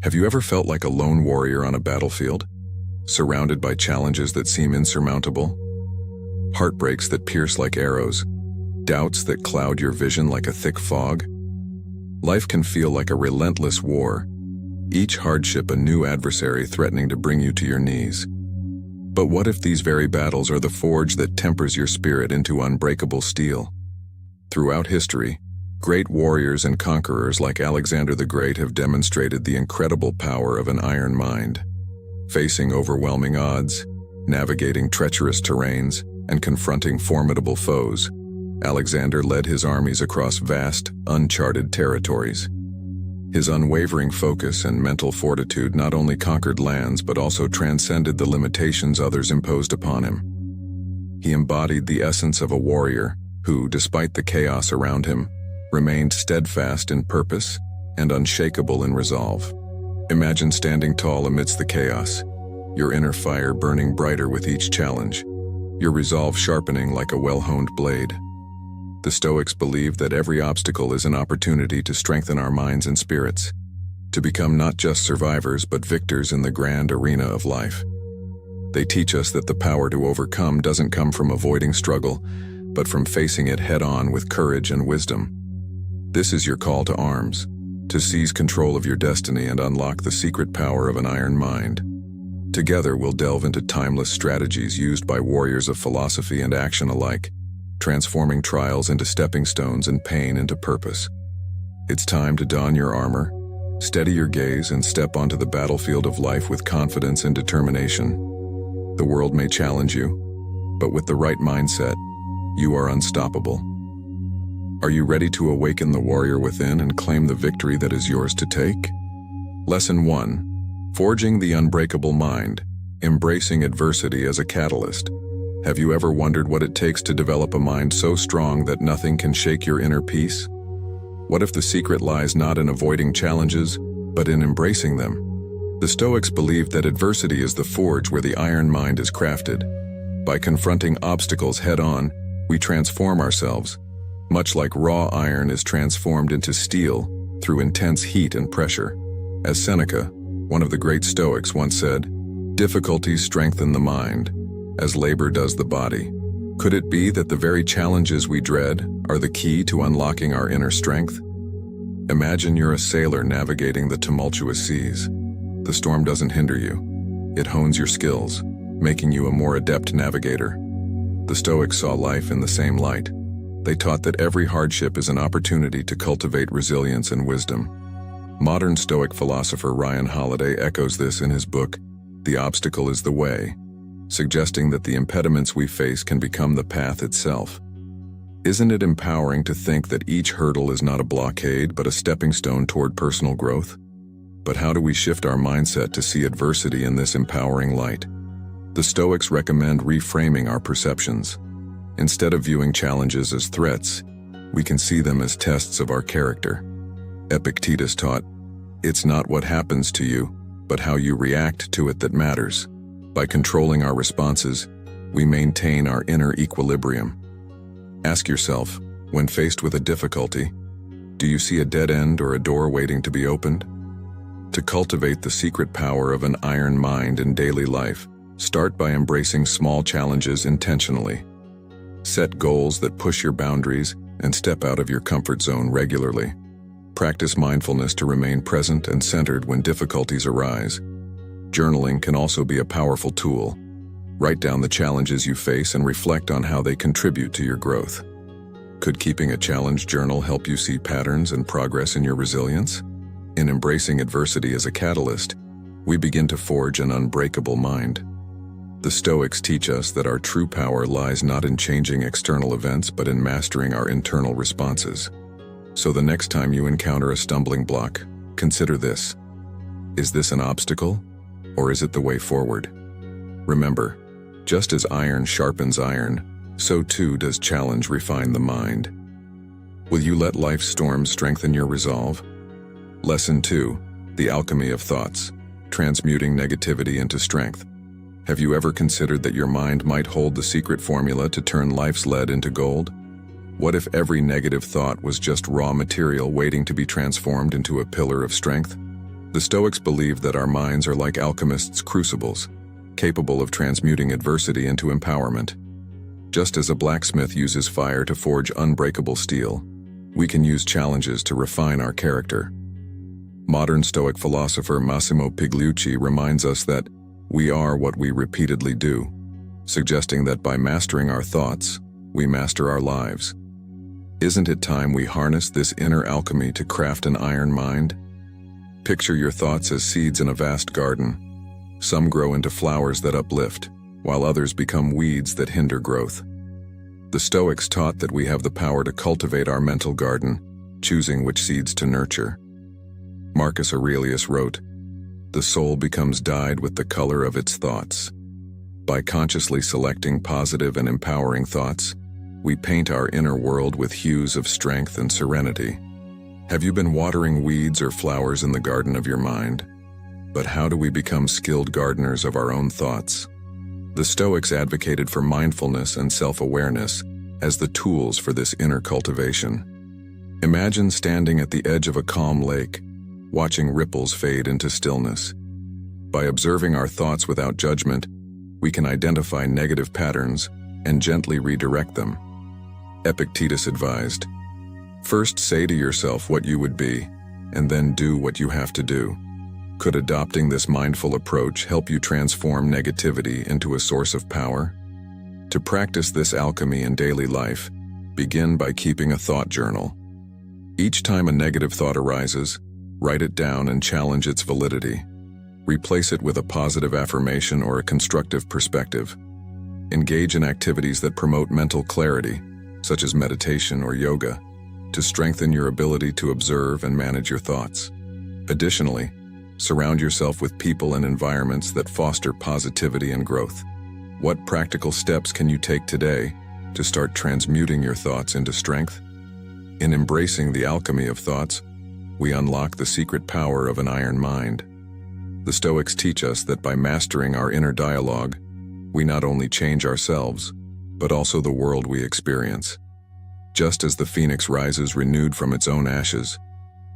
Have you ever felt like a lone warrior on a battlefield, surrounded by challenges that seem insurmountable? Heartbreaks that pierce like arrows, doubts that cloud your vision like a thick fog? Life can feel like a relentless war, each hardship a new adversary threatening to bring you to your knees. But what if these very battles are the forge that tempers your spirit into unbreakable steel? Throughout history, great warriors and conquerors like Alexander the Great have demonstrated the incredible power of an iron mind. Facing overwhelming odds, navigating treacherous terrains, and confronting formidable foes, Alexander led his armies across vast, uncharted territories. His unwavering focus and mental fortitude not only conquered lands but also transcended the limitations others imposed upon him. He embodied the essence of a warrior who, despite the chaos around him, remained steadfast in purpose and unshakable in resolve. Imagine standing tall amidst the chaos, your inner fire burning brighter with each challenge, your resolve sharpening like a well-honed blade. The Stoics believe that every obstacle is an opportunity to strengthen our minds and spirits, to become not just survivors but victors in the grand arena of life. They teach us that the power to overcome doesn't come from avoiding struggle, but from facing it head-on with courage and wisdom. This is your call to arms, to seize control of your destiny and unlock the secret power of an iron mind. Together we'll delve into timeless strategies used by warriors of philosophy and action alike, transforming trials into stepping stones and pain into purpose. It's time to don your armor, steady your gaze, and step onto the battlefield of life with confidence and determination. The world may challenge you, but with the right mindset, you are unstoppable. Are you ready to awaken the warrior within and claim the victory that is yours to take? Lesson 1. Forging the unbreakable mind, embracing adversity as a catalyst. Have you ever wondered what it takes to develop a mind so strong that nothing can shake your inner peace? What if the secret lies not in avoiding challenges, but in embracing them? The Stoics believed that adversity is the forge where the iron mind is crafted. By confronting obstacles head-on, we transform ourselves, much like raw iron is transformed into steel through intense heat and pressure. As Seneca, one of the great Stoics, once said, "Difficulties strengthen the mind, as labor does the body." Could it be that the very challenges we dread are the key to unlocking our inner strength? Imagine you're a sailor navigating the tumultuous seas. The storm doesn't hinder you. It hones your skills, making you a more adept navigator. The Stoics saw life in the same light. They taught that every hardship is an opportunity to cultivate resilience and wisdom. Modern Stoic philosopher Ryan Holiday echoes this in his book, The Obstacle is the Way, suggesting that the impediments we face can become the path itself. Isn't it empowering to think that each hurdle is not a blockade but a stepping stone toward personal growth? But how do we shift our mindset to see adversity in this empowering light? The Stoics recommend reframing our perceptions. Instead of viewing challenges as threats, we can see them as tests of our character. Epictetus taught, "It's not what happens to you, but how you react to it that matters." By controlling our responses, we maintain our inner equilibrium. Ask yourself, when faced with a difficulty, do you see a dead end or a door waiting to be opened? To cultivate the secret power of an iron mind in daily life, start by embracing small challenges intentionally. Set goals that push your boundaries and step out of your comfort zone regularly. Practice mindfulness to remain present and centered when difficulties arise. Journaling can also be a powerful tool. Write down the challenges you face and reflect on how they contribute to your growth. Could keeping a challenge journal help you see patterns and progress in your resilience? In embracing adversity as a catalyst, we begin to forge an unbreakable mind. The Stoics teach us that our true power lies not in changing external events but in mastering our internal responses. So the next time you encounter a stumbling block, consider this. Is this an obstacle, or is it the way forward? Remember, just as iron sharpens iron, so too does challenge refine the mind. Will you let life's storms strengthen your resolve? Lesson 2. The Alchemy of Thoughts, Transmuting Negativity into Strength. Have you ever considered that your mind might hold the secret formula to turn life's lead into gold? What if every negative thought was just raw material waiting to be transformed into a pillar of strength? The Stoics believed that our minds are like alchemists' crucibles, capable of transmuting adversity into empowerment. Just as a blacksmith uses fire to forge unbreakable steel, we can use challenges to refine our character. Modern Stoic philosopher Massimo Pigliucci reminds us that we are what we repeatedly do, suggesting that by mastering our thoughts, we master our lives. Isn't it time we harness this inner alchemy to craft an iron mind? Picture your thoughts as seeds in a vast garden. Some grow into flowers that uplift, while others become weeds that hinder growth. The Stoics taught that we have the power to cultivate our mental garden, choosing which seeds to nurture. Marcus Aurelius wrote, "The soul becomes dyed with the color of its thoughts." By consciously selecting positive and empowering thoughts, we paint our inner world with hues of strength and serenity. Have you been watering weeds or flowers in the garden of your mind? But how do we become skilled gardeners of our own thoughts? The Stoics advocated for mindfulness and self-awareness as the tools for this inner cultivation. Imagine standing at the edge of a calm lake, watching ripples fade into stillness. By observing our thoughts without judgment, we can identify negative patterns and gently redirect them. Epictetus advised, "First say to yourself what you would be, and then do what you have to do." Could adopting this mindful approach help you transform negativity into a source of power? To practice this alchemy in daily life, begin by keeping a thought journal. Each time a negative thought arises, write it down and challenge its validity. Replace it with a positive affirmation or a constructive perspective. Engage in activities that promote mental clarity, such as meditation or yoga, to strengthen your ability to observe and manage your thoughts. Additionally, surround yourself with people and environments that foster positivity and growth. What practical steps can you take today to start transmuting your thoughts into strength? In embracing the alchemy of thoughts, we unlock the secret power of an iron mind. The Stoics teach us that by mastering our inner dialogue, we not only change ourselves, but also the world we experience. Just as the phoenix rises renewed from its own ashes,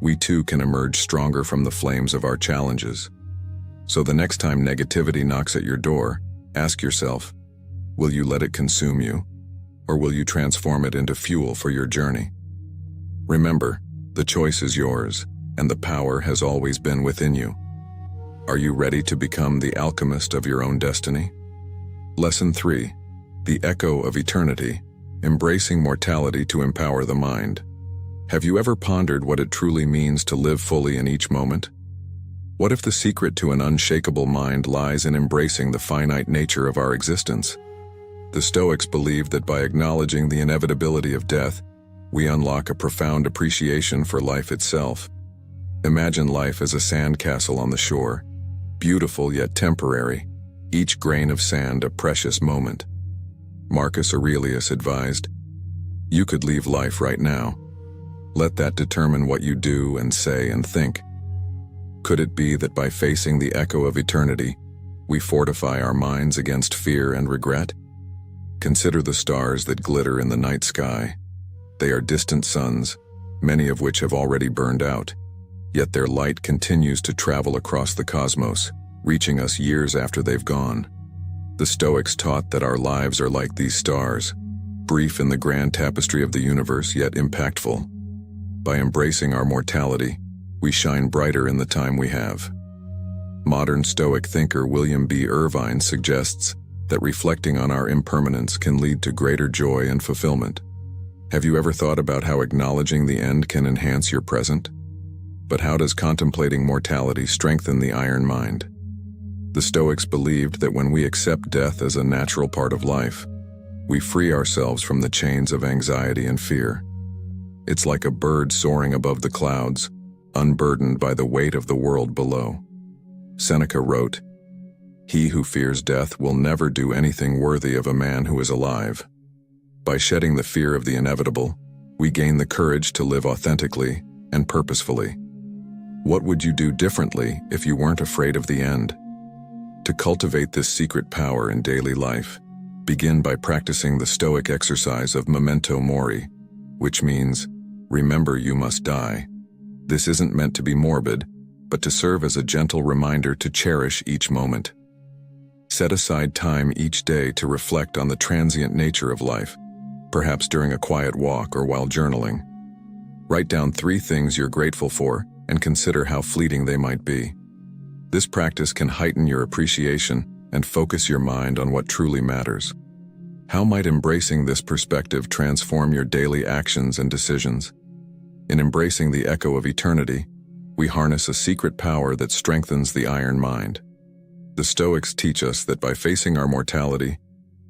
we too can emerge stronger from the flames of our challenges. So the next time negativity knocks at your door, ask yourself, will you let it consume you, or will you transform it into fuel for your journey? Remember, the choice is yours, and the power has always been within you. Are you ready to become the alchemist of your own destiny? Lesson 3. The Echo of Eternity, Embracing Mortality to Empower the Mind. Have you ever pondered what it truly means to live fully in each moment? What if the secret to an unshakable mind lies in embracing the finite nature of our existence? The Stoics believed that by acknowledging the inevitability of death, we unlock a profound appreciation for life itself. Imagine life as a sandcastle on the shore, beautiful yet temporary, each grain of sand a precious moment. Marcus Aurelius advised, "You could leave life right now. Let that determine what you do and say and think." Could it be that by facing the echo of eternity, we fortify our minds against fear and regret? Consider the stars that glitter in the night sky. They are distant suns, many of which have already burned out, yet their light continues to travel across the cosmos, reaching us years after they've gone. The Stoics taught that our lives are like these stars, brief in the grand tapestry of the universe yet impactful. By embracing our mortality, we shine brighter in the time we have. Modern Stoic thinker William B. Irvine suggests that reflecting on our impermanence can lead to greater joy and fulfillment. Have you ever thought about how acknowledging the end can enhance your present? But how does contemplating mortality strengthen the iron mind? The Stoics believed that when we accept death as a natural part of life, we free ourselves from the chains of anxiety and fear. It's like a bird soaring above the clouds, unburdened by the weight of the world below. Seneca wrote, "He who fears death will never do anything worthy of a man who is alive." By shedding the fear of the inevitable, we gain the courage to live authentically and purposefully. What would you do differently if you weren't afraid of the end? To cultivate this secret power in daily life, begin by practicing the Stoic exercise of memento mori, which means, remember you must die. This isn't meant to be morbid, but to serve as a gentle reminder to cherish each moment. Set aside time each day to reflect on the transient nature of life, perhaps during a quiet walk or while journaling. Write down 3 things you're grateful for and consider how fleeting they might be. This practice can heighten your appreciation and focus your mind on what truly matters. How might embracing this perspective transform your daily actions and decisions? In embracing the echo of eternity, we harness a secret power that strengthens the iron mind. The Stoics teach us that by facing our mortality,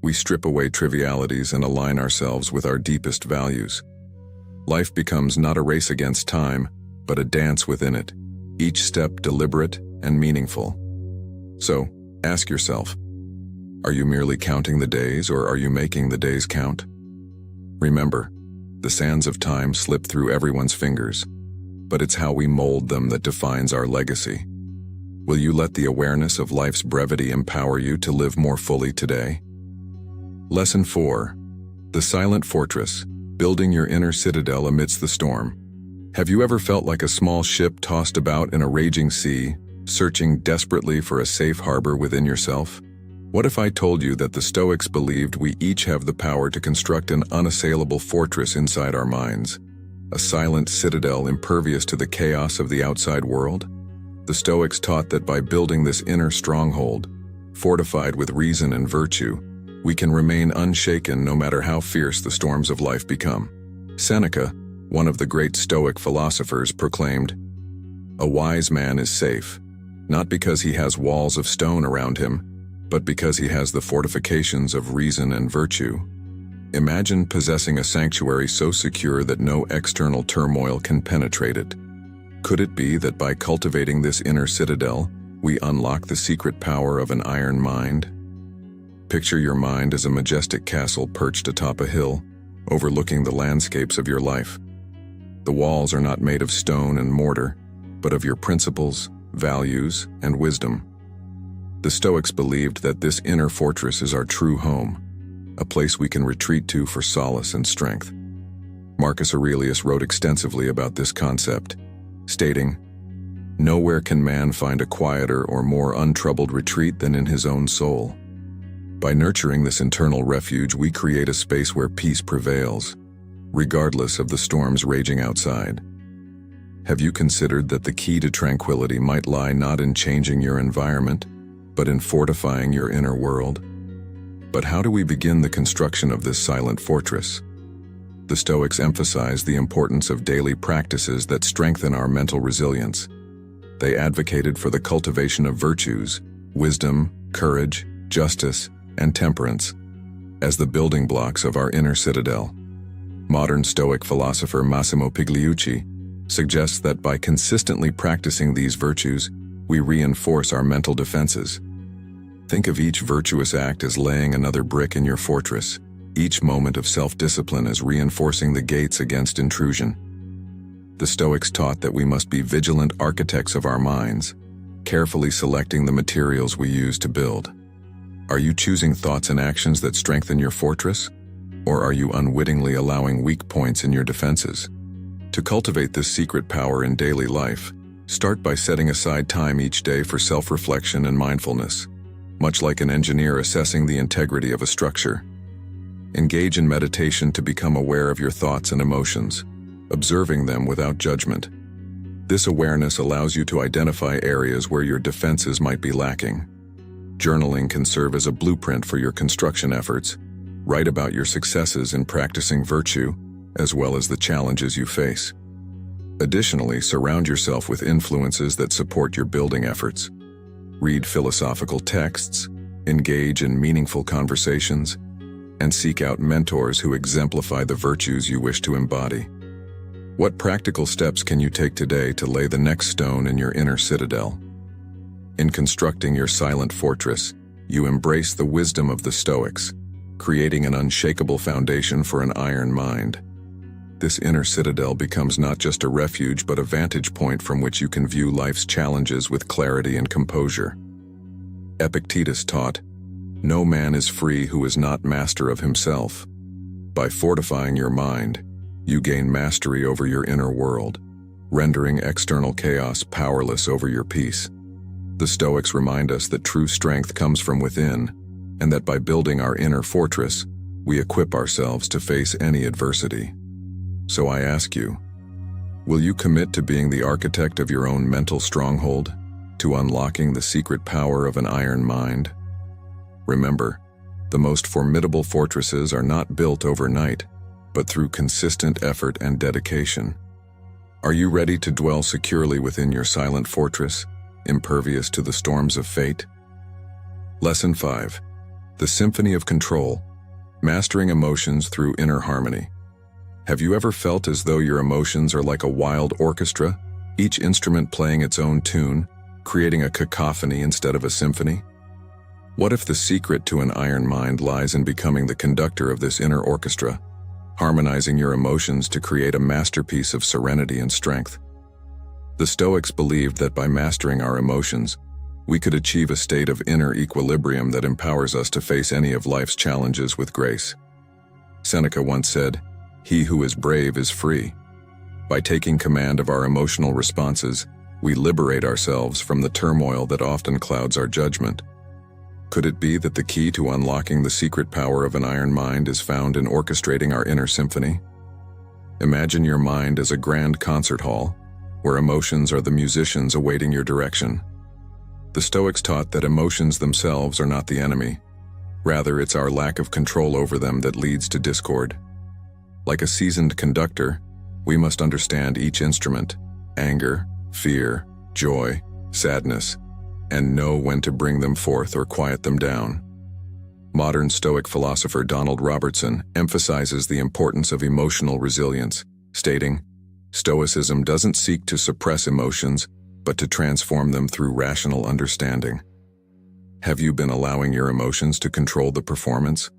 we strip away trivialities and align ourselves with our deepest values. Life becomes not a race against time, but a dance within it, each step deliberate and meaningful. So, ask yourself, are you merely counting the days, or are you making the days count? Remember, the sands of time slip through everyone's fingers, but it's how we mold them that defines our legacy. Will you let the awareness of life's brevity empower you to live more fully today? Lesson 4. The Silent Fortress, Building Your Inner Citadel Amidst the Storm. Have you ever felt like a small ship tossed about in a raging sea, searching desperately for a safe harbor within yourself? What if I told you that the Stoics believed we each have the power to construct an unassailable fortress inside our minds, a silent citadel impervious to the chaos of the outside world? The Stoics taught that by building this inner stronghold, fortified with reason and virtue, we can remain unshaken no matter how fierce the storms of life become. Seneca, one of the great Stoic philosophers, proclaimed, "A wise man is safe, not because he has walls of stone around him, but because he has the fortifications of reason and virtue." Imagine possessing a sanctuary so secure that no external turmoil can penetrate it. Could it be that by cultivating this inner citadel, we unlock the secret power of an iron mind? Picture your mind as a majestic castle perched atop a hill, overlooking the landscapes of your life. The walls are not made of stone and mortar, but of your principles, values, and wisdom. The Stoics believed that this inner fortress is our true home, a place we can retreat to for solace and strength. Marcus Aurelius wrote extensively about this concept, stating, "Nowhere can man find a quieter or more untroubled retreat than in his own soul." By nurturing this internal refuge, we create a space where peace prevails, regardless of the storms raging outside. Have you considered that the key to tranquility might lie not in changing your environment, but in fortifying your inner world? But how do we begin the construction of this silent fortress? The Stoics emphasize the importance of daily practices that strengthen our mental resilience. They advocated for the cultivation of virtues, wisdom, courage, justice, and temperance, as the building blocks of our inner citadel. Modern Stoic philosopher Massimo Pigliucci suggests that by consistently practicing these virtues, we reinforce our mental defenses. Think of each virtuous act as laying another brick in your fortress, each moment of self-discipline as reinforcing the gates against intrusion. The Stoics taught that we must be vigilant architects of our minds, carefully selecting the materials we use to build. Are you choosing thoughts and actions that strengthen your fortress? Or are you unwittingly allowing weak points in your defenses? To cultivate this secret power in daily life, start by setting aside time each day for self-reflection and mindfulness, much like an engineer assessing the integrity of a structure. Engage in meditation to become aware of your thoughts and emotions, observing them without judgment. This awareness allows you to identify areas where your defenses might be lacking. Journaling can serve as a blueprint for your construction efforts. Write about your successes in practicing virtue, as well as the challenges you face. Additionally, surround yourself with influences that support your building efforts. Read philosophical texts, engage in meaningful conversations, and seek out mentors who exemplify the virtues you wish to embody. What practical steps can you take today to lay the next stone in your inner citadel? In constructing your silent fortress, you embrace the wisdom of the Stoics, creating an unshakable foundation for an iron mind. This inner citadel becomes not just a refuge but a vantage point from which you can view life's challenges with clarity and composure. Epictetus taught, "No man is free who is not master of himself." By fortifying your mind, you gain mastery over your inner world, rendering external chaos powerless over your peace. The Stoics remind us that true strength comes from within, and that by building our inner fortress, we equip ourselves to face any adversity. So I ask you, will you commit to being the architect of your own mental stronghold, to unlocking the secret power of an iron mind? Remember, the most formidable fortresses are not built overnight, but through consistent effort and dedication. Are you ready to dwell securely within your silent fortress, impervious to the storms of fate? Lesson 5. The Symphony of Control, Mastering Emotions Through Inner Harmony. Have you ever felt as though your emotions are like a wild orchestra, each instrument playing its own tune, creating a cacophony instead of a symphony? What if the secret to an iron mind lies in becoming the conductor of this inner orchestra, harmonizing your emotions to create a masterpiece of serenity and strength? The Stoics believed that by mastering our emotions, we could achieve a state of inner equilibrium that empowers us to face any of life's challenges with grace. Seneca once said, "He who is brave is free." By taking command of our emotional responses, we liberate ourselves from the turmoil that often clouds our judgment. Could it be that the key to unlocking the secret power of an iron mind is found in orchestrating our inner symphony? Imagine your mind as a grand concert hall, where emotions are the musicians awaiting your direction. The Stoics taught that emotions themselves are not the enemy. Rather, it's our lack of control over them that leads to discord. Like a seasoned conductor, we must understand each instrument, anger, fear, joy, sadness, and know when to bring them forth or quiet them down. Modern Stoic philosopher Donald Robertson emphasizes the importance of emotional resilience, stating, "Stoicism doesn't seek to suppress emotions, but to transform them through rational understanding." Have you been allowing your emotions to control the performance?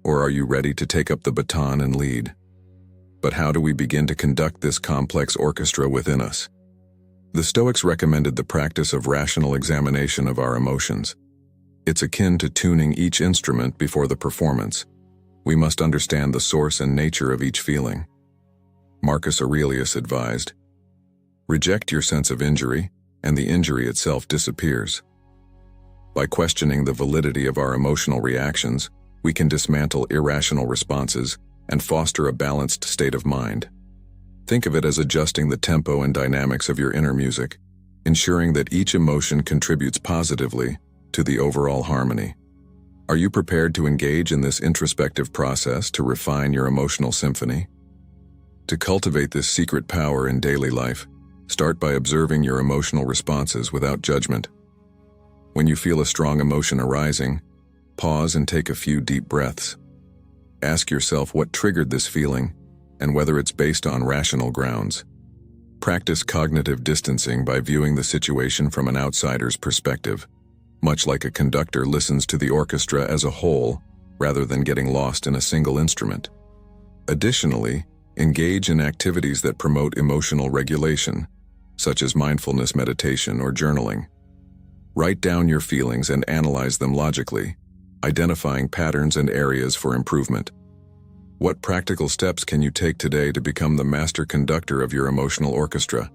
Or are you ready to take up the baton and lead? But how do we begin to conduct this complex orchestra within us? The Stoics recommended the practice of rational examination of our emotions. It's akin to tuning each instrument before the performance. We must understand the source and nature of each feeling. Marcus Aurelius advised, "Reject your sense of injury, and the injury itself disappears." By questioning the validity of our emotional reactions, we can dismantle irrational responses and foster a balanced state of mind. Think of it as adjusting the tempo and dynamics of your inner music, ensuring that each emotion contributes positively to the overall harmony. Are you prepared to engage in this introspective process to refine your emotional symphony? To cultivate this secret power in daily life, start by observing your emotional responses without judgment. When you feel a strong emotion arising, pause and take a few deep breaths. Ask yourself what triggered this feeling and whether it's based on rational grounds. Practice cognitive distancing by viewing the situation from an outsider's perspective, much like a conductor listens to the orchestra as a whole rather than getting lost in a single instrument. Additionally, engage in activities that promote emotional regulation, such as mindfulness meditation or journaling. Write down your feelings and analyze them logically, identifying patterns and areas for improvement. What practical steps can you take today to become the master conductor of your emotional orchestra?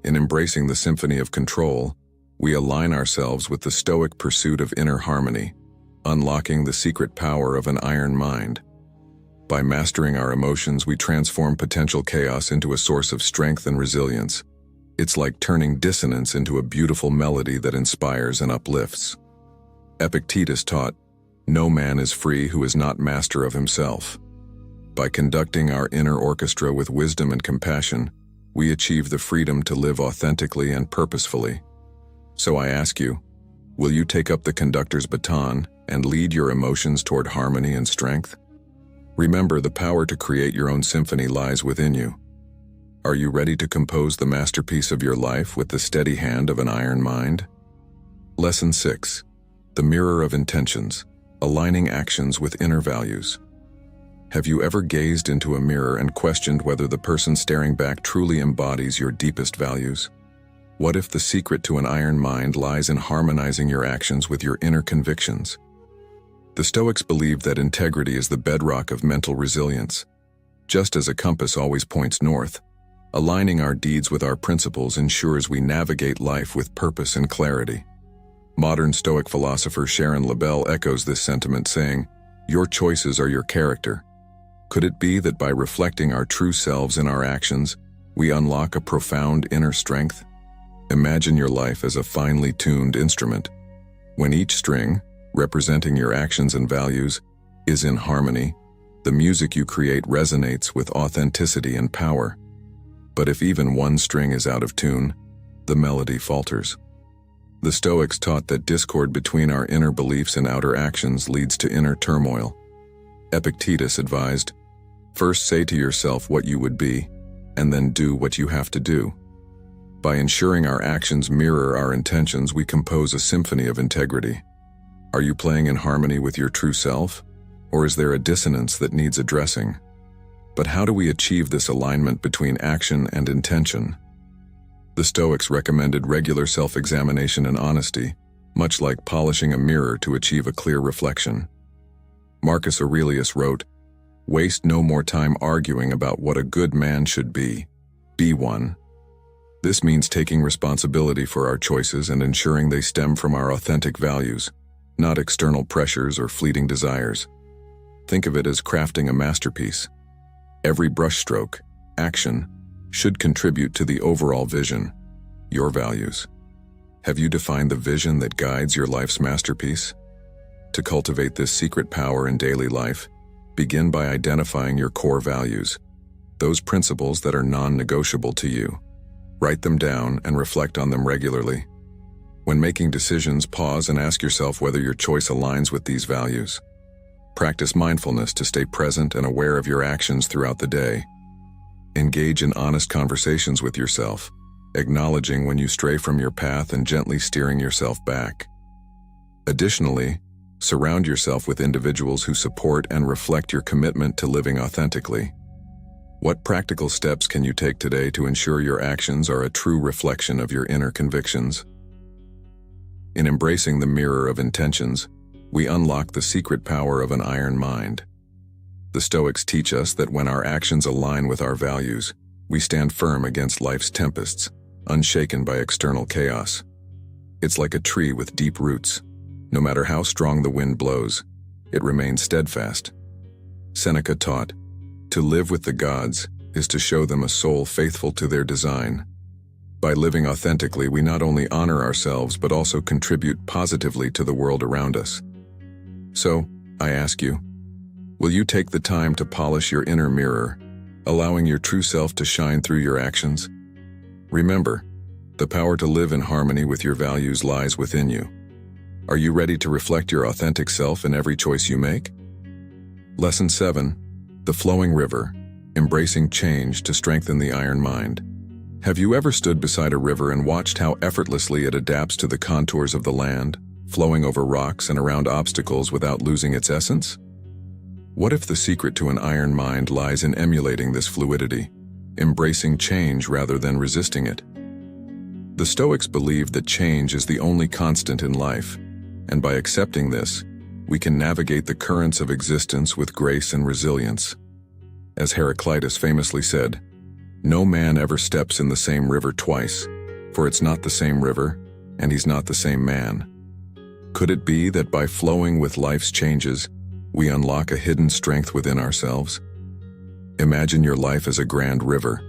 In embracing the symphony of control, we align ourselves with the Stoic pursuit of inner harmony, unlocking the secret power of an iron mind. By mastering our emotions, we transform potential chaos into a source of strength and resilience. It's like turning dissonance into a beautiful melody that inspires and uplifts. Epictetus taught, "No man is free who is not master of himself." By conducting our inner orchestra with wisdom and compassion, we achieve the freedom to live authentically and purposefully. So I ask you, will you take up the conductor's baton and lead your emotions toward harmony and strength? Remember, the power to create your own symphony lies within you. Are you ready to compose the masterpiece of your life with the steady hand of an iron mind? Lesson 6. The Mirror of Intentions, Aligning Actions with Inner Values. Have you ever gazed into a mirror and questioned whether the person staring back truly embodies your deepest values? What if the secret to an iron mind lies in harmonizing your actions with your inner convictions? The Stoics believed that integrity is the bedrock of mental resilience. Just as a compass always points north, Aligning our deeds with our principles ensures we navigate life with purpose and clarity. Modern Stoic philosopher Sharon Labelle echoes this sentiment, saying, "Your choices are your character." Could it be that by reflecting our true selves in our actions, we unlock a profound inner strength? Imagine your life as a finely tuned instrument. When each string, representing your actions and values, is in harmony, the music you create resonates with authenticity and power. But if even one string is out of tune, the melody falters. The Stoics taught that discord between our inner beliefs and outer actions leads to inner turmoil. Epictetus advised, "First say to yourself what you would be, and then do what you have to do." By ensuring our actions mirror our intentions, we compose a symphony of integrity. Are you playing in harmony with your true self, or is there a dissonance that needs addressing? But how do we achieve this alignment between action and intention? The Stoics recommended regular self-examination and honesty, much like polishing a mirror to achieve a clear reflection. Marcus Aurelius wrote, "Waste no more time arguing about what a good man should be. Be one." This means taking responsibility for our choices and ensuring they stem from our authentic values, not external pressures or fleeting desires. Think of it as crafting a masterpiece. Every brushstroke, action, should contribute to the overall vision, your values. Have you defined the vision that guides your life's masterpiece? To cultivate this secret power in daily life, begin by identifying your core values, those principles that are non-negotiable to you. Write them down and reflect on them regularly. When making decisions, pause and ask yourself whether your choice aligns with these values. Practice mindfulness to stay present and aware of your actions throughout the day. Engage in honest conversations with yourself, acknowledging when you stray from your path and gently steering yourself back. Additionally, surround yourself with individuals who support and reflect your commitment to living authentically. What practical steps can you take today to ensure your actions are a true reflection of your inner convictions? In embracing the mirror of intentions, we unlock the secret power of an iron mind. The Stoics teach us that when our actions align with our values, we stand firm against life's tempests, unshaken by external chaos. It's like a tree with deep roots. No matter how strong the wind blows, it remains steadfast. Seneca taught, "To live with the gods is to show them a soul faithful to their design." By living authentically, we not only honor ourselves but also contribute positively to the world around us. So, I ask you, will you take the time to polish your inner mirror, allowing your true self to shine through your actions? Remember, the power to live in harmony with your values lies within you. Are you ready to reflect your authentic self in every choice you make? Lesson 7. The Flowing River, Embracing Change to Strengthen the Iron Mind. Have you ever stood beside a river and watched how effortlessly it adapts to the contours of the land, flowing over rocks and around obstacles without losing its essence? What if the secret to an iron mind lies in emulating this fluidity, embracing change rather than resisting it? The Stoics believed that change is the only constant in life, and by accepting this, we can navigate the currents of existence with grace and resilience. As Heraclitus famously said, "No man ever steps in the same river twice, for it's not the same river, and he's not the same man." Could it be that by flowing with life's changes, we unlock a hidden strength within ourselves? Imagine your life as a grand river,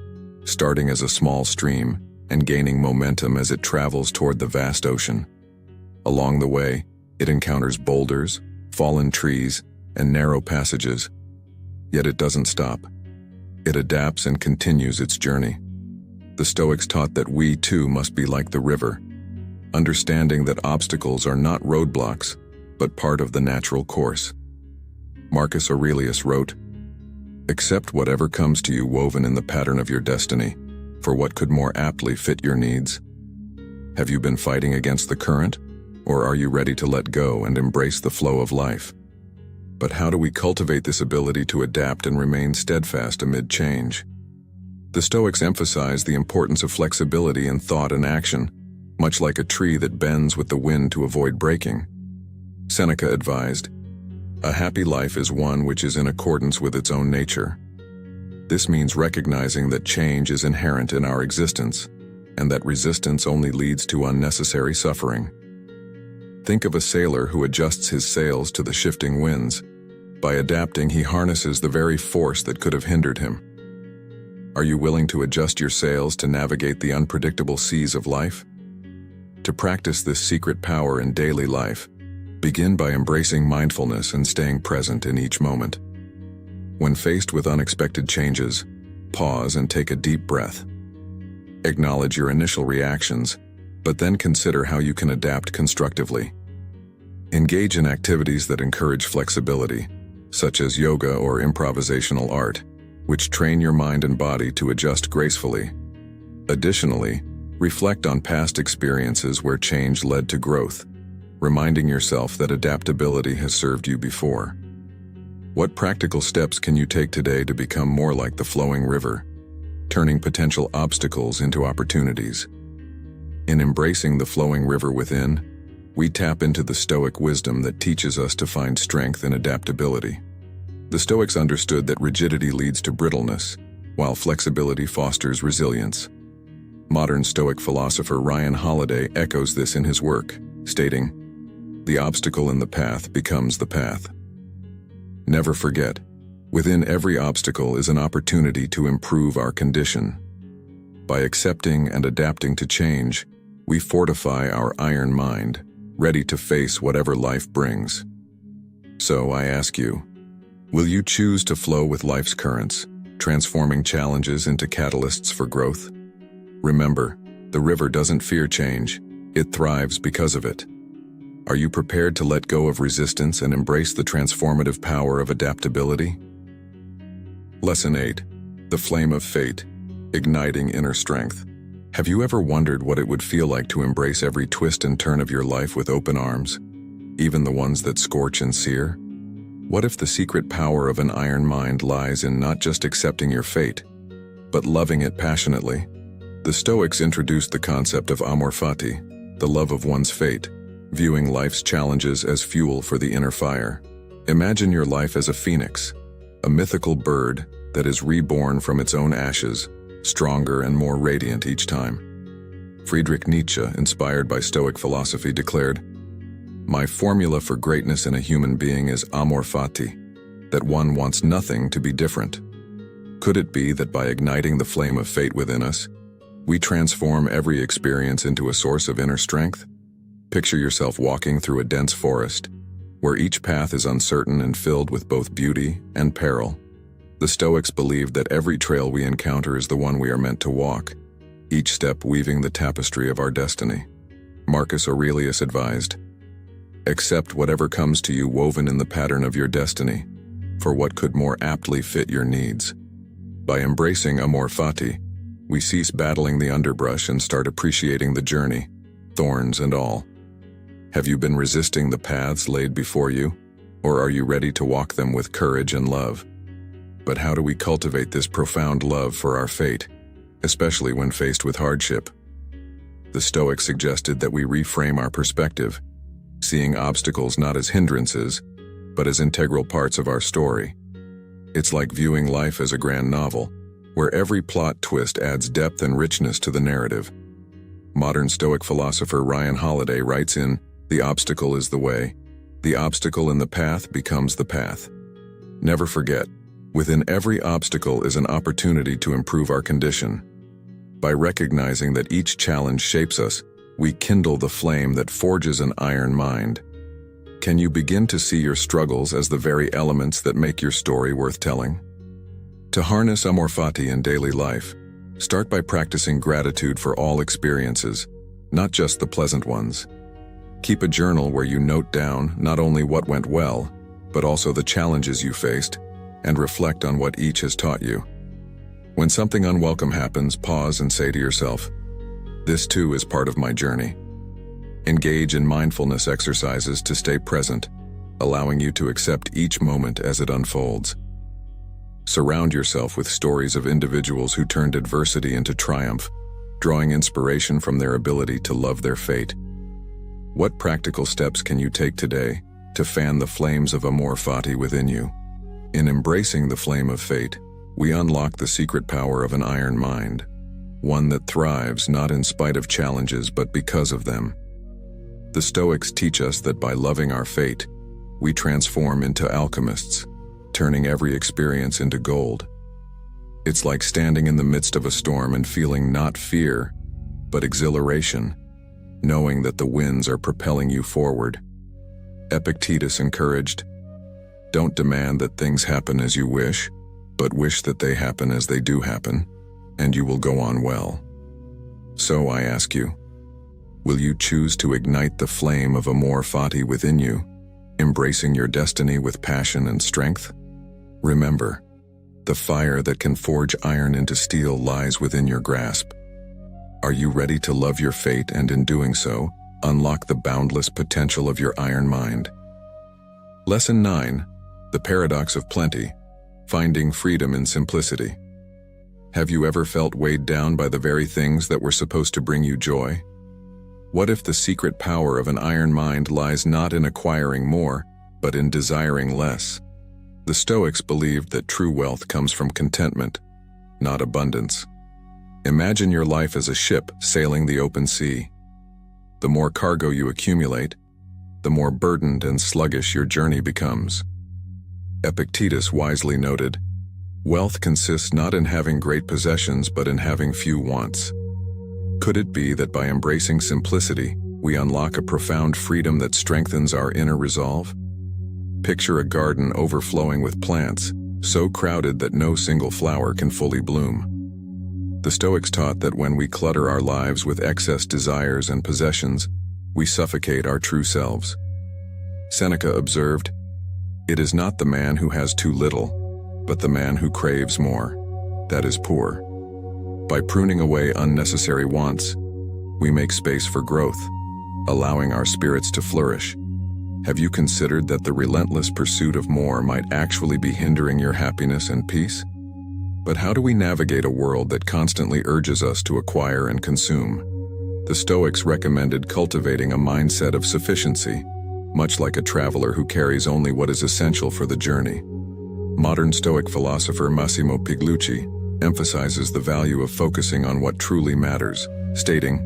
starting as a small stream and gaining momentum as it travels toward the vast ocean. Along the way, it encounters boulders, fallen trees, and narrow passages. Yet it doesn't stop. It adapts and continues its journey. The Stoics taught that we too must be like the river, understanding that obstacles are not roadblocks, but part of the natural course. Marcus Aurelius wrote, "Accept whatever comes to you woven in the pattern of your destiny, for what could more aptly fit your needs?" Have you been fighting against the current, or are you ready to let go and embrace the flow of life? But how do we cultivate this ability to adapt and remain steadfast amid change? The Stoics emphasize the importance of flexibility in thought and action, much like a tree that bends with the wind to avoid breaking. Seneca advised, "A happy life is one which is in accordance with its own nature." This means recognizing that change is inherent in our existence, and that resistance only leads to unnecessary suffering. Think of a sailor who adjusts his sails to the shifting winds. By adapting, he harnesses the very force that could have hindered him. Are you willing to adjust your sails to navigate the unpredictable seas of life? To practice this secret power in daily life, begin by embracing mindfulness and staying present in each moment. When faced with unexpected changes, pause and take a deep breath. Acknowledge your initial reactions, but then consider how you can adapt constructively. Engage in activities that encourage flexibility, such as yoga or improvisational art, which train your mind and body to adjust gracefully. Additionally, reflect on past experiences where change led to growth, reminding yourself that adaptability has served you before. What practical steps can you take today to become more like the flowing river, turning potential obstacles into opportunities? In embracing the flowing river within, we tap into the Stoic wisdom that teaches us to find strength in adaptability. The Stoics understood that rigidity leads to brittleness, while flexibility fosters resilience. Modern Stoic philosopher Ryan Holiday echoes this in his work, stating, "The obstacle in the path becomes the path." Never forget, within every obstacle is an opportunity to improve our condition. By accepting and adapting to change, we fortify our iron mind, ready to face whatever life brings. So I ask you, will you choose to flow with life's currents, transforming challenges into catalysts for growth? Remember, the river doesn't fear change, it thrives because of it. Are you prepared to let go of resistance and embrace the transformative power of adaptability? Lesson 8. The Flame of Fate, Igniting Inner Strength. Have you ever wondered what it would feel like to embrace every twist and turn of your life with open arms, even the ones that scorch and sear? What if the secret power of an iron mind lies in not just accepting your fate, but loving it passionately? The Stoics introduced the concept of amor fati, the love of one's fate, viewing life's challenges as fuel for the inner fire. Imagine your life as a phoenix, a mythical bird that is reborn from its own ashes, stronger and more radiant each time. Friedrich Nietzsche, inspired by Stoic philosophy, declared, "My formula for greatness in a human being is amor fati, that one wants nothing to be different." Could it be that by igniting the flame of fate within us, we transform every experience into a source of inner strength? Picture yourself walking through a dense forest, where each path is uncertain and filled with both beauty and peril. The Stoics believed that every trail we encounter is the one we are meant to walk, each step weaving the tapestry of our destiny. Marcus Aurelius advised, "Accept whatever comes to you woven in the pattern of your destiny, for what could more aptly fit your needs?" By embracing amor fati, we cease battling the underbrush and start appreciating the journey, thorns and all. Have you been resisting the paths laid before you, or are you ready to walk them with courage and love? But how do we cultivate this profound love for our fate, especially when faced with hardship? The Stoics suggested that we reframe our perspective, seeing obstacles not as hindrances, but as integral parts of our story. It's like viewing life as a grand novel, where every plot twist adds depth and richness to the narrative. Modern Stoic philosopher Ryan Holiday writes in The Obstacle is the Way, the obstacle in the path becomes the path. Never forget, within every obstacle is an opportunity to improve our condition. By recognizing that each challenge shapes us, we kindle the flame that forges an iron mind. Can you begin to see your struggles as the very elements that make your story worth telling? To harness amor fati in daily life, start by practicing gratitude for all experiences, not just the pleasant ones. Keep a journal where you note down not only what went well, but also the challenges you faced, and reflect on what each has taught you. When something unwelcome happens, pause and say to yourself, "This too is part of my journey." Engage in mindfulness exercises to stay present, allowing you to accept each moment as it unfolds. Surround yourself with stories of individuals who turned adversity into triumph, drawing inspiration from their ability to love their fate. What practical steps can you take today to fan the flames of amor fati within you? In embracing the flame of fate, we unlock the secret power of an iron mind, one that thrives not in spite of challenges but because of them. The Stoics teach us that by loving our fate, we transform into alchemists, turning every experience into gold. It's like standing in the midst of a storm and feeling not fear, but exhilaration, knowing that the winds are propelling you forward. Epictetus encouraged, "Don't demand that things happen as you wish, but wish that they happen as they do happen, and you will go on well." So I ask you, will you choose to ignite the flame of amor fati within you, embracing your destiny with passion and strength? Remember, the fire that can forge iron into steel lies within your grasp. Are you ready to love your fate and in doing so, unlock the boundless potential of your iron mind? Lesson 9. The Paradox of Plenty. Finding freedom in simplicity. Have you ever felt weighed down by the very things that were supposed to bring you joy? What if the secret power of an iron mind lies not in acquiring more, but in desiring less? The Stoics believed that true wealth comes from contentment, not abundance. Imagine your life as a ship sailing the open sea. The more cargo you accumulate, the more burdened and sluggish your journey becomes. Epictetus wisely noted, "Wealth consists not in having great possessions but in having few wants." Could it be that by embracing simplicity, we unlock a profound freedom that strengthens our inner resolve? Picture a garden overflowing with plants, so crowded that no single flower can fully bloom. The Stoics taught that when we clutter our lives with excess desires and possessions, we suffocate our true selves. Seneca observed, "It is not the man who has too little, but the man who craves more, that is poor." By pruning away unnecessary wants, we make space for growth, allowing our spirits to flourish. Have you considered that the relentless pursuit of more might actually be hindering your happiness and peace? But how do we navigate a world that constantly urges us to acquire and consume? The Stoics recommended cultivating a mindset of sufficiency, much like a traveler who carries only what is essential for the journey. Modern Stoic philosopher Massimo Piglucci emphasizes the value of focusing on what truly matters, stating,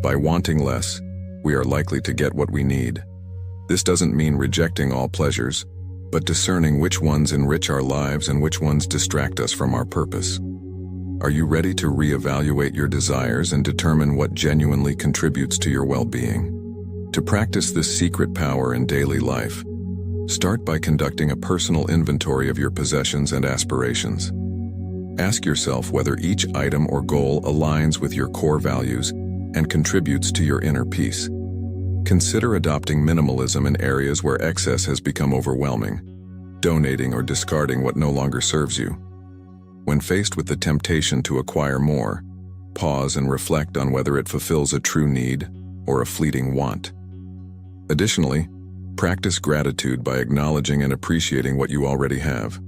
"By wanting less, we are likely to get what we need." This doesn't mean rejecting all pleasures, but discerning which ones enrich our lives and which ones distract us from our purpose. Are you ready to reevaluate your desires and determine what genuinely contributes to your well-being? To practice this secret power in daily life, start by conducting a personal inventory of your possessions and aspirations. Ask yourself whether each item or goal aligns with your core values and contributes to your inner peace. Consider adopting minimalism in areas where excess has become overwhelming, donating or discarding what no longer serves you. When faced with the temptation to acquire more, pause and reflect on whether it fulfills a true need or a fleeting want. Additionally, practice gratitude by acknowledging and appreciating what you already have.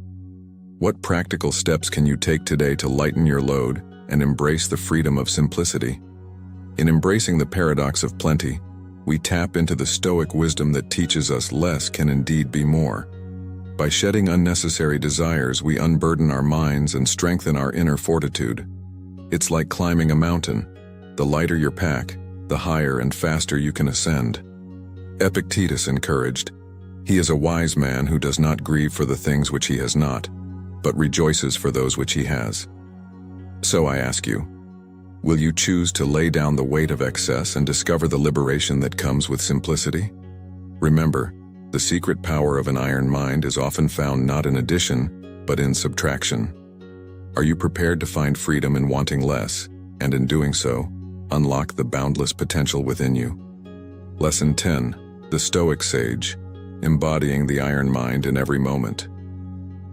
What practical steps can you take today to lighten your load and embrace the freedom of simplicity? In embracing the paradox of plenty, we tap into the Stoic wisdom that teaches us less can indeed be more. By shedding unnecessary desires, we unburden our minds and strengthen our inner fortitude. It's like climbing a mountain. The lighter your pack, the higher and faster you can ascend. Epictetus encouraged, "He is a wise man who does not grieve for the things which he has not, but rejoices for those which he has." So I ask you, will you choose to lay down the weight of excess and discover the liberation that comes with simplicity? Remember, the secret power of an iron mind is often found not in addition, but in subtraction. Are you prepared to find freedom in wanting less, and in doing so, unlock the boundless potential within you? Lesson 10. The Stoic Sage, embodying the iron mind in every moment.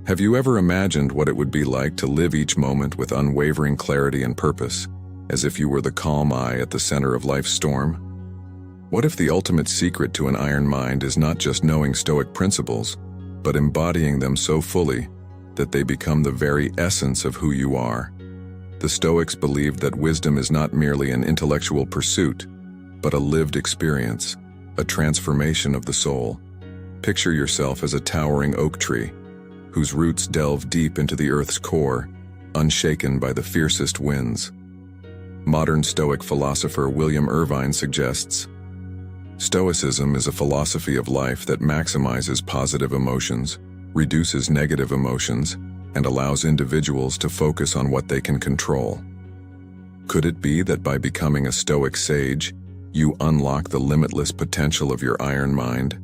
Have you ever imagined what it would be like to live each moment with unwavering clarity and purpose, as if you were the calm eye at the center of life's storm? What if the ultimate secret to an iron mind is not just knowing Stoic principles, but embodying them so fully that they become the very essence of who you are? The Stoics believed that wisdom is not merely an intellectual pursuit, but a lived experience, a transformation of the soul. Picture yourself as a towering oak tree, whose roots delve deep into the earth's core, unshaken by the fiercest winds. Modern Stoic philosopher William Irvine suggests, Stoicism is a philosophy of life that maximizes positive emotions, reduces negative emotions, and allows individuals to focus on what they can control. Could it be that by becoming a Stoic sage, you unlock the limitless potential of your iron mind?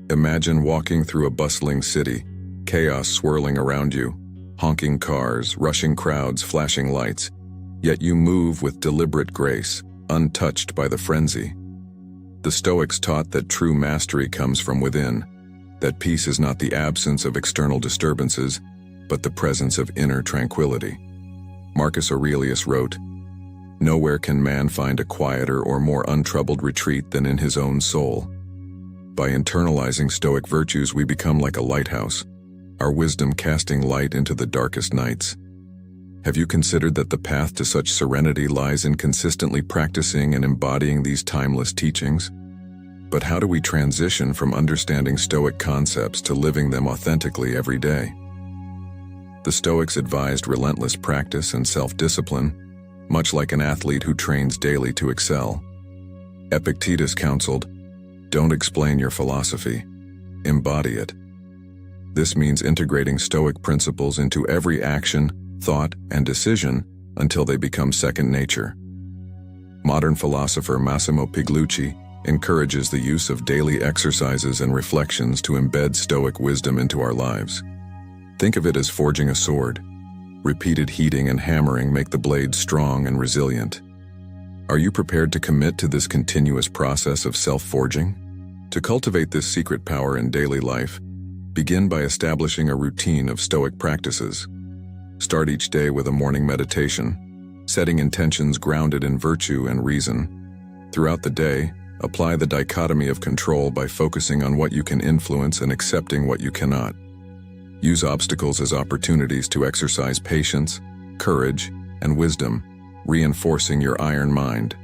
Imagine walking through a bustling city, chaos swirling around you, honking cars, rushing crowds, flashing lights, yet you move with deliberate grace, untouched by the frenzy. The Stoics taught that true mastery comes from within, that peace is not the absence of external disturbances, but the presence of inner tranquility. Marcus Aurelius wrote, "Nowhere can man find a quieter or more untroubled retreat than in his own soul." By internalizing Stoic virtues, we become like a lighthouse, our wisdom casting light into the darkest nights. Have you considered that the path to such serenity lies in consistently practicing and embodying these timeless teachings? But how do we transition from understanding Stoic concepts to living them authentically every day? The Stoics advised relentless practice and self-discipline, much like an athlete who trains daily to excel. Epictetus counseled, "Don't explain your philosophy, embody it." This means integrating Stoic principles into every action, thought, and decision until they become second nature. Modern philosopher Massimo Pigliucci encourages the use of daily exercises and reflections to embed Stoic wisdom into our lives. Think of it as forging a sword. Repeated heating and hammering make the blade strong and resilient. Are you prepared to commit to this continuous process of self-forging? To cultivate this secret power in daily life, begin by establishing a routine of Stoic practices. Start each day with a morning meditation, setting intentions grounded in virtue and reason. Throughout the day, apply the dichotomy of control by focusing on what you can influence and accepting what you cannot. Use obstacles as opportunities to exercise patience, courage, and wisdom, reinforcing your iron mind.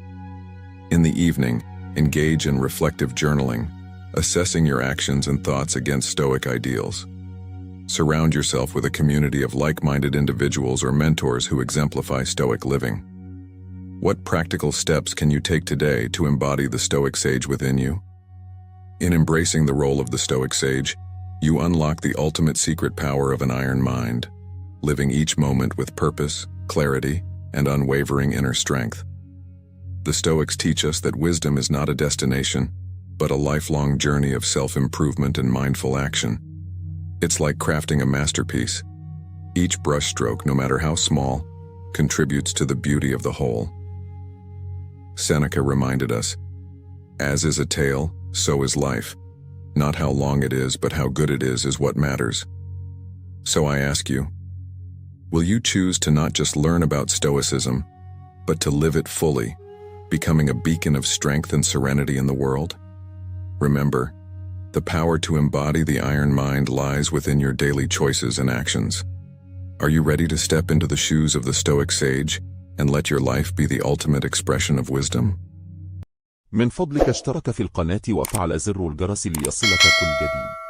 In the evening, engage in reflective journaling, assessing your actions and thoughts against Stoic ideals. Surround yourself with a community of like-minded individuals or mentors who exemplify Stoic living. What practical steps can you take today to embody the Stoic sage within you? In embracing the role of the Stoic sage, you unlock the ultimate secret power of an iron mind, living each moment with purpose, clarity, and unwavering inner strength. The Stoics teach us that wisdom is not a destination, but a lifelong journey of self-improvement and mindful action. It's like crafting a masterpiece. Each brushstroke, no matter how small, contributes to the beauty of the whole. Seneca reminded us, "As is a tale, so is life. Not how long it is, but how good it is what matters." So I ask you, will you choose to not just learn about Stoicism, but to live it fully, becoming a beacon of strength and serenity in the world? Remember, the power to embody the iron mind lies within your daily choices and actions. Are you ready to step into the shoes of the Stoic sage and let your life be the ultimate expression of wisdom? من فضلك اشترك في القناة وفعل زر الجرس ليصلك كل جديد.